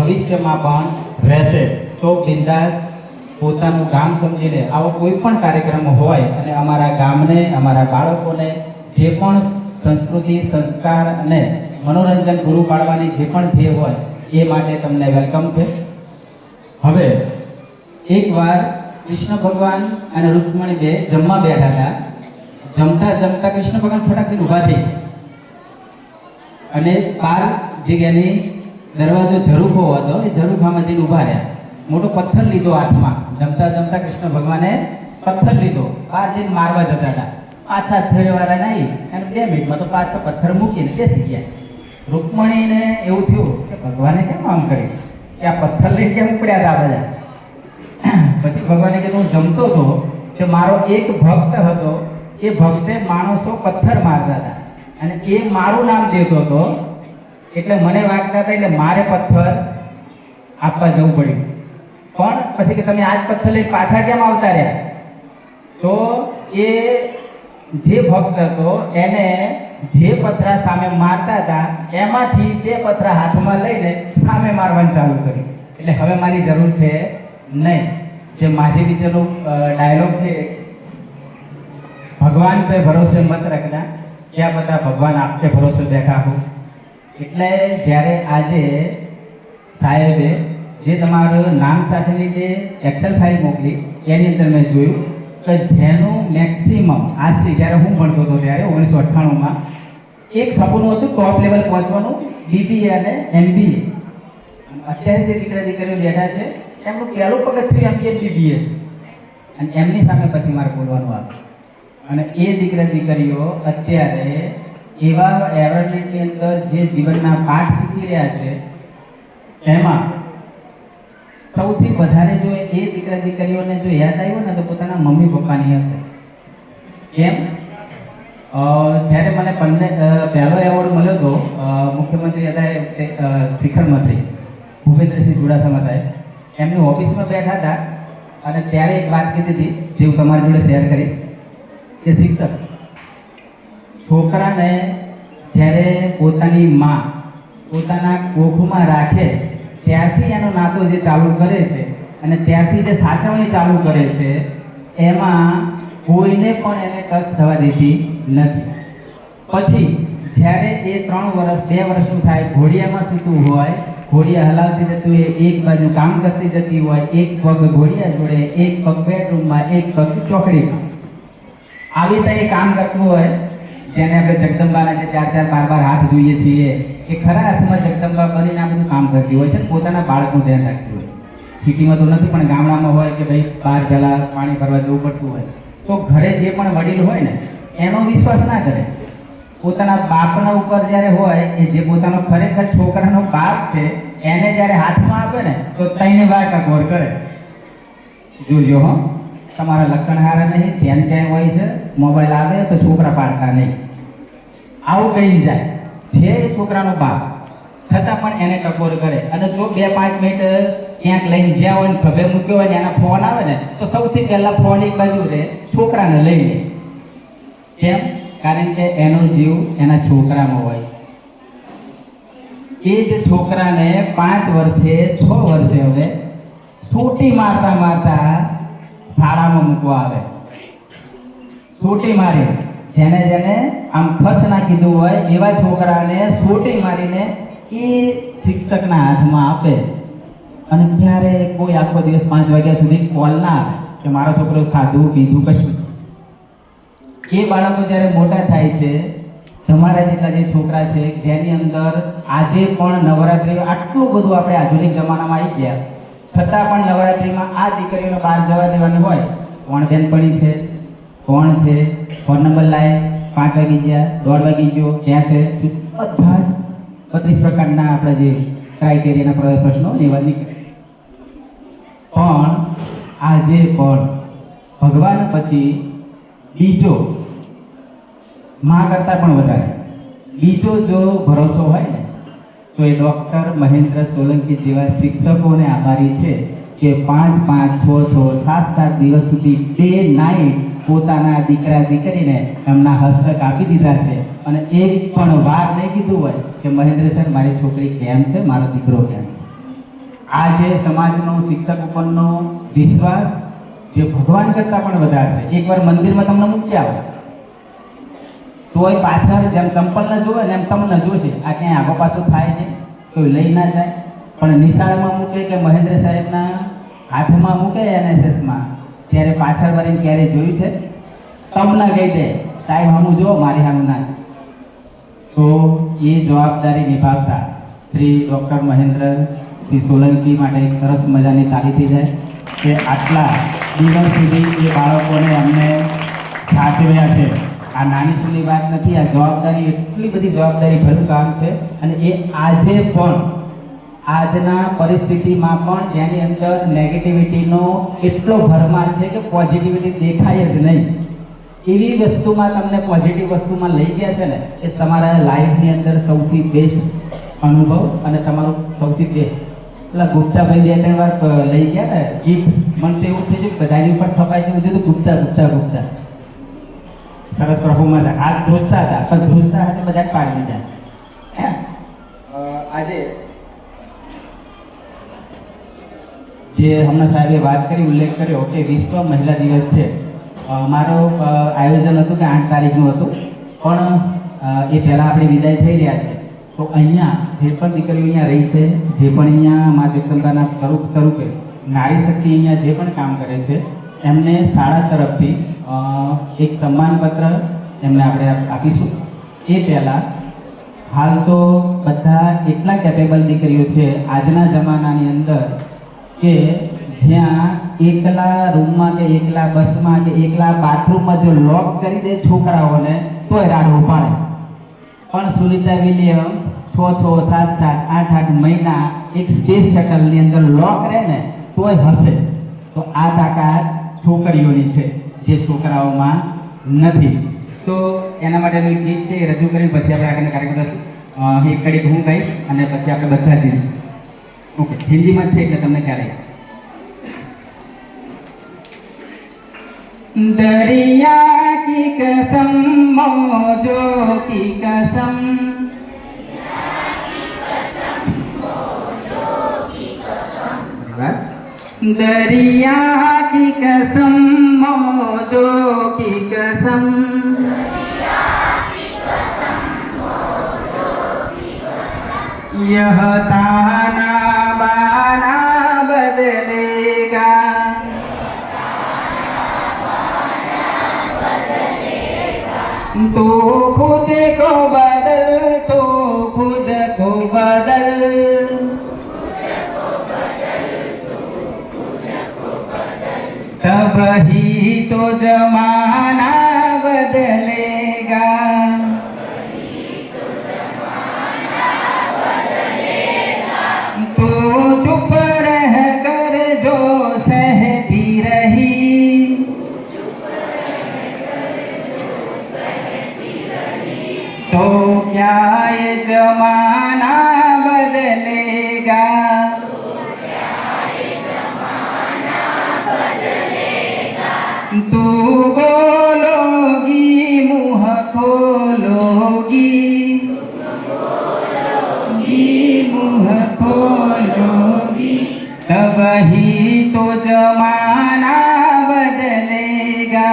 ભવિષ્યમાં પણ રહેશે. તો બિંદાસ પોતાનું ગામ સમજીને આવો કોઈ પણ કાર્યક્રમ હોય અને અમારા ગામને, અમારા બાળકોને જે પણ સંસ્કૃતિ, સંસ્કાર અને મનોરંજન પૂરું પાડવાની જે પણ ધ્યેય હોય એ માટે તમને વેલકમ છે. હવે એકવાર કૃષ્ણ ભગવાન અને રૂક્ષ્મણી બે જમવા બેઠા હતા. જમતા જમતા કૃષ્ણ ભગવાન ફટાકથી ઊભા થઈ અને બાર જગ્યાની દરવાજો ઝરૂખો હતો, એ ઝરૂખામાં જઈને ઊભા રહ્યા. મોટો પથ્થર લીધો હાથમાં. જમતા જમતા કૃષ્ણ ભગવાને પથ્થર લીધો, બહાર જઈને મારવા જતા હતા. પાછા થયેવાળા નહીં અને 2 મિનિટમાં તો પાછા પથ્થર મૂકીને બેસી ગયા. રૂક્ષ્મણીને એવું થયું કે ભગવાને કેમ આમ કર્યું, કે આ પથ્થર લઈને કેમ ઉપડ્યા હતા બધા. પછી ભગવાને કીધું, હું જમતો હતો કે મારો એક ભક્ત હતો, એ ભક્તે માણસો પથ્થર મારતા હતા અને એ મારું નામ દેતો હતો, એટલે મને વાગતા હતા, એટલે મારે પથ્થર આપવા જવું પડ્યું. પણ પછી કે તમે આજ પથ્થર લઈને પાછા કેમ આવતા રહ્યા? તો એ જે ભક્ત હતો એને જે પથરા સામે મારતા હતા એમાંથી 2 પથરા હાથમાં લઈને સામે મારવાનું ચાલુ કર્યું. એટલે હવે મારી જરૂર છે નહીં. જે માજી બીજેનો ડાયલોગ છે, ભગવાન पे ભરોસે મત રખના, क्या पता ભગવાન આપ पे ભરોસે બેઠા હો. એટલે જ્યારે આજે સાહેબે જે તમારું નામ સાથેની જે એક્સેલ ફાઇલ મોકલી એની અંદર મેં જોયું કે જેનું મેક્સિમમ આજથી, જ્યારે હું ભણતો હતો ત્યારે 1998માં એક સપનું હતું ટોપ લેવલ પહોંચવાનું, BBA અને MBA. અત્યારે જે દીકરા દીકરીઓ બેઠા છે એમનું પહેલું પગથિયું MBA BBA અને એમની સામે પછી મારે બોલવાનું આવે. અને એ દીકરા દીકરીઓ અત્યારે એવા એવરેજની અંદર જે જીવનના પાઠ શીખી રહ્યા છે, એમાં સૌથી વધારે જો એ દીકરા દીકરીઓને જો યાદ આવ્યું ને તો પોતાના મમ્મી પપ્પાની હશે. કેમ? જ્યારે મને પહેલો એવોર્ડ મળ્યો હતો, મુખ્યમંત્રી હતા શિક્ષણ મંત્રી ભૂપેન્દ્રસિંહ ચુડાસમા સાહેબ, એમની ઓફિસમાં બેઠા હતા અને ત્યારે એક વાત કીધી હતી જે હું તમારી જોડે શેર કરી કે શિક્ષક છોકરાને જ્યારે પોતાની માં પોતાના કોખમાં રાખે ત્યારથી એનો નાતો જે ચાલુ કરે છે અને ત્યારથી જે સાચવણી ચાલુ કરે છે, એમાં કોઈને પણ એને ટચ થવા દેતી નથી. પછી જ્યારે એ 3 વર્ષ 2 વર્ષનું થાય, ઘોડિયામાં સૂતું હોય, ઘોડિયા હલાવતી જતી હોય, એક બાજુ કામ કરતી જતી હોય, એક પગ ઘોડિયા જોડે, એક પગ બેડરૂમમાં, એક પગ ચોકડીમાં, આવી રીતે એ કામ કરતું હોય. જેને આપણે જગદંબાના જે 4-4 12 હાથ જોઈએ છીએ, એ ખરા અર્થમાં જગદંબા બનીને આ બધું કામ કરતી હોય છે, પોતાના બાળકનું ધ્યાન રાખતી હોય. સિટીમાં તો નથી, પણ ગામડામાં હોય કે ભાઈ બહાર પહેલાં પાણી ભરવા જવું પડતું હોય, તો ઘરે જે પણ વડીલ હોય ને એનો વિશ્વાસ ના કરે. પોતાના બાપના ઉપર જ્યારે હોય, એ જે પોતાનો ખરેખર છોકરાનો બાપ છે એને જ્યારે હાથમાં આપે ને તો 3 વાર ટકોર કરે. જોજો હો, તમારા લખણ હારા નહીં, ધ્યાન ચાય હોય છે, મોબાઈલ આવે તો છોકરા પાડતા નહીં, આવું કહીને જાય. છે એ છોકરાનો બાપ, છતાં પણ એને ટકોર કરે. અને જો 2-5 મિનિટ ક્યાંક લઈને જ્યાં હોય ને ખભે મૂક્યો હોય ને એના ફોન આવે ને તો સૌથી પહેલા ફોન એક બાજુ રહે, છોકરાને લઈ લે. કેમ? કારણ કે એનો જીવ એના છોકરામાં હોય. એ જ છોકરાને 5 વર્ષે 6 વર્ષે હવે સોટી મારતા મારતા શાળામાં મૂકવા આવે. સોટી મારી, જેને જેને આમ ફસ ના કીધું હોય એવા છોકરાને સોટી મારીને એ શિક્ષકના હાથમાં આપે. અને ત્યારે કોઈ આખો દિવસ 5 વાગ્યા સુધી કોલ ના આવે કે મારો છોકરો ખાધું પીધું કશું. એ બાળકો જ્યારે મોટા થાય છે, તમારા જેટલા જે છોકરા છે જેની અંદર આજે પણ નવરાત્રિ આટલું બધું આપણે આધુનિક જમાનામાં આવી ગયા, છતાં પણ નવરાત્રિમાં આ દીકરીઓને બહાર જવા દેવાની હોય, કોણ બેનપણી છે, કોણ છે, ફોન નંબર લાય, 5 વાગી ગયા, 1:30 વાગી ગયો, ક્યાં છે, બધા જ 32 પ્રકારના આપણા જે ક્રાઇટેરિયાના પ્રશ્નો એવા નીકળે. પણ આજે પણ ભગવાન પછી બીજો, માં કરતાં પણ વધારે બીજો જો ભરોસો હોય ને તો એ ડૉક્ટર મહેન્દ્ર સોલંકી જેવા શિક્ષકોને આભારી છે કે 5-5, 6-6, 7-7 દિવસ સુધી ડે નાઇટ પોતાના દીકરા દીકરીને એમના હસ્તક આપી દીધા છે. અને એક પણ વાર નહીં કીધું હોય કે મહેન્દ્ર સર મારી છોકરી કેમ છે, મારો દીકરો કેમ છે. આ જે સમાજનો શિક્ષક ઉપરનો વિશ્વાસ જે ભગવાન કરતાં પણ વધારે છે. એકવાર મંદિરમાં તમને મૂકી આવો તોય પાછળ જેમ ચંપલ ન જોવે ને એમ તમને જોશે. આ ક્યાંય આગો પાછું થાય નહીં, કોઈ લઈ ના જાય. પણ નિશાળમાં મૂકે કે મહેન્દ્ર સાહેબના હાથમાં મૂકે NSSમાં, ત્યારે પાછળ વળીને ક્યારે જોયું છે? તમને કહી દે સાહેબ હમું જો, મારી સામું ના. તો એ જવાબદારી નિભાવતા શ્રી ડૉક્ટર મહેન્દ્રસિંહ સોલંકી માટે એક સરસ મજાની તાળી થઈ જાય કે આટલા દિવસ સુધી એ બાળકોને અમને સાચવ્યા છે. આ નાની સૂની વાત નથી. આ જવાબદારી, એટલી બધી જવાબદારી ભર્યું કામ છે. અને એ આજે પણ આજના પરિસ્થિતિમાં પણ જેની અંદર નેગેટિવિટીનો એટલો ભરમાર છે કે પોઝિટિવિટી દેખાય જ નહીં, એવી વસ્તુમાં તમને પોઝિટિવ વસ્તુમાં લઈ ગયા છે ને, એ તમારા લાઈફની અંદર સૌથી બેસ્ટ અનુભવ અને તમારું સૌથી બેસ્ટ. એટલે ગુપ્તાભાઈ 2-3 વાર લઈ ગયા ને ગિફ્ટ, મને તો એવું થઈ ગયું બધાની ઉપર છપાઈ છે, બધું ગુપ્તા ગુપ્તા ગુપ્તા. સરસ પરફોર્મન્સ. હાથ ધ્રુજતા હતા, પણ ધ્રુજતા હતા બધા પાડી દીધા. આજે જે હમણાં સાહેબે વાત કરી, ઉલ્લેખ કર્યો કે વિશ્વ મહિલા દિવસ છે. મારો આયોજન હતું કે 8 તારીખનું હતું, પણ એ પહેલાં આપણે વિદાય થઈ રહ્યા છે. તો અહીંયા જે પણ દીકરીઓ અહીંયા રહી છે, જે પણ અહીંયા મા જગદંબાના સ્વરૂપે નારી શક્તિ અહીંયા જે પણ કામ કરે છે, એમને શાળા તરફથી એક સન્માનપત્ર એમને આપણે આપીશું. એ પહેલાં હાલ તો બધા એટલા કેપેબલ દીકરીઓ છે આજના જમાનાની અંદર કે જ્યાં એકલા રૂમમાં કે એકલા બસમાં કે એકલા બાથરૂમમાં જો લોક કરી દે છોકરાઓને તોય રાડવું પડે. પણ સુનિતા વિલિયમ્સ 6-6, 7-7, 8-8 મહિના એક સ્પેસ શટલની અંદર લોક રહે ને તોય હશે. તો આ તાકાત છોકરીઓની છે જે છોકરાઓમાં નથી. તો એના માટેનું ગીત છે એ રજૂ કરીને પછી આપણે આગળના કાર્યક્રમ કરશું. એક કડી હું ગાઈશ અને પછી આપણે બધા જઈશું. ઓકે, હિન્દીમાં છે એટલે તમને ખ્યાલ આવી. दरिया की कसम मौजों की कसम, दरिया की कसम मौजों की कसम, यह ताना बाना बदलेगा, तो खुद को बदल, तो खुद को बदल, तब ही तो जमाना बदलेगा, तो चुप रह कर जो सहती रही, तो क्या ये जमाना बदलेगा, तू बोलोगी मुँह खोलोगी, मुँह खोलोगी, तब ही तो जमाना बदलेगा,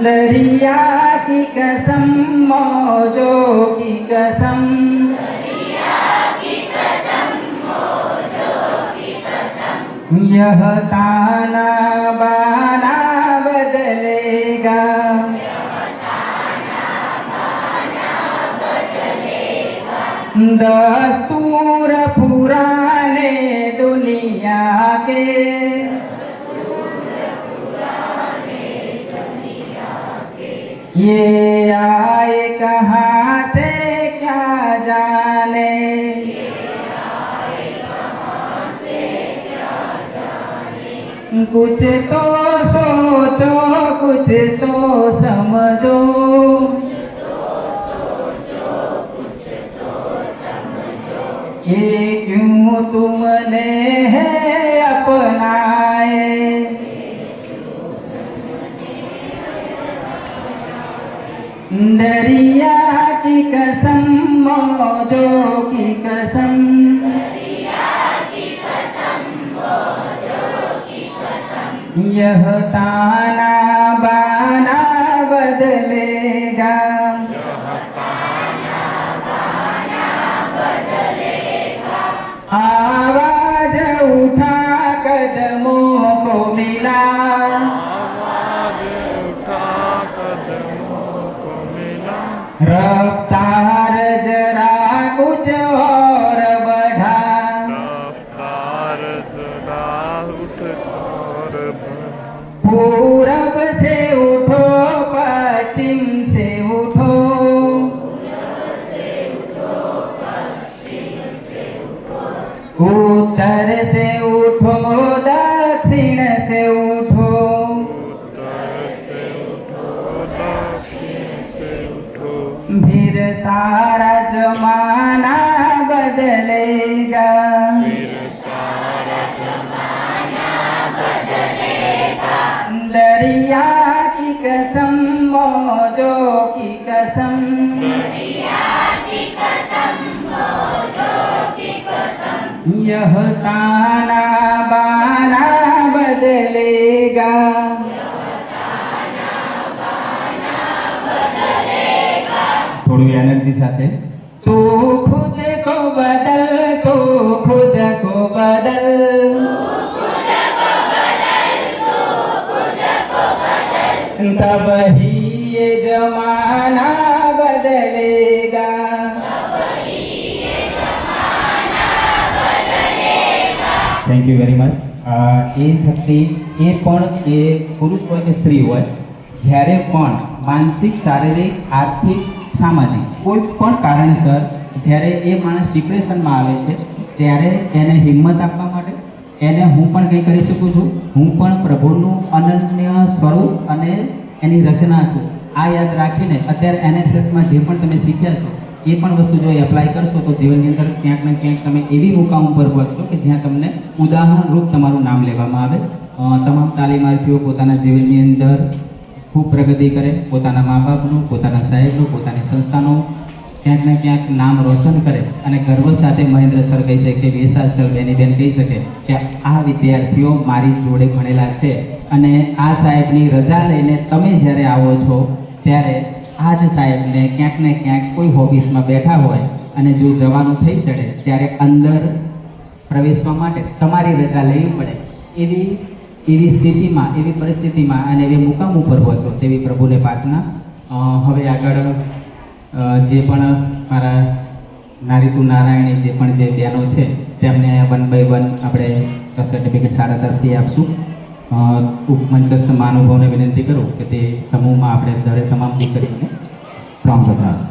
दरिया की कसम मौजों की कसम, यह ताना बाना बदलेगा, दस्तूर पुराने दुनिया के, ये आए कहाँ से क्या जाने, कुछ तो सोचो कुछ तो समझो, ये क्यों तुमने है अपनाए, दरिया की कसम यह ताना बाना बदलेगा, आवाज उठा कदमों को मिला, रफ्तार जरा कुछ और बढ़ा, पूरब से उठो पश्चिम से उठो, उत्तर से उठो दक्षिण से उठो, फिर सारा जमाना बदलेगा, दरिया की कसम मौजों की कसम, यह ताना बाना बदलेगा, थोड़ी एनर्जी સાથે तू खुद को बदल, तू खुद को बदल, तब ही ये जमाना बदलेगा, થેન્ક યુ વેરી મચ. એ શક્તિ એ પણ એ પુરુષ હોય કે સ્ત્રી હોય, જ્યારે પણ માનસિક, શારીરિક, આર્થિક, સામાજિક કોઈ પણ કારણસર જ્યારે એ માણસ ડિપ્રેશનમાં આવે છે, ત્યારે એને હિંમત આપવા માટે એને હું પણ કંઈ કરી શકું છું, હું પણ પ્રભુનું અનન્ય સ્વરૂપ અને એની રચના છું. આ યાદ રાખીને અત્યારે NSSમાં જે પણ તમે શીખ્યા છો એ પણ વસ્તુ જો એપ્લાય કરશો તો જીવનની અંદર ક્યાંક ને ક્યાંક તમે એવી મુકામ ઉપર પહોંચશો કે જ્યાં તમને ઉદાહરણરૂપ તમારું નામ લેવામાં આવે. તમામ તાલીમાર્થીઓ પોતાના જીવનની અંદર ખૂબ પ્રગતિ કરે, પોતાના મા બાપનું, પોતાના સાહેબનું, પોતાની સંસ્થાનું ક્યાંક ને ક્યાંક નામ રોશન કરે અને ગર્વ સાથે મહેન્દ્ર સર કહી શકે, વેસા સર, બેનીબેન કહી શકે કે આ વિદ્યાર્થીઓ મારી જોડે ભણેલા છે અને આ સાહેબની રજા લઈને તમે જ્યારે આવો છો ત્યારે આ જ સાહેબને ક્યાંક ને ક્યાંક કોઈ ઓફિસમાં બેઠા હોય અને જો જવાનું થઈ ચડે ત્યારે અંદર પ્રવેશવા માટે તમારી રજા લેવી પડે, એવી સ્થિતિમાં, એવી પરિસ્થિતિમાં અને એવી મુકામ ઉપર પહોંચો તેવી પ્રભુને પ્રાર્થના. હવે આગળ જે પણ મારા નારી ટુ નારાયણી જે પણ જે બહેનો છે તેમને 1 by 1 આપણે સર્ટિફિકેટ શાળા તરફથી આપશું. ઉપમંચસ્થ મહાનુભાવોને વિનંતી કરું કે તે સમૂહમાં આપણે તમામ દીકરીઓને પ્રણામ બતાવો.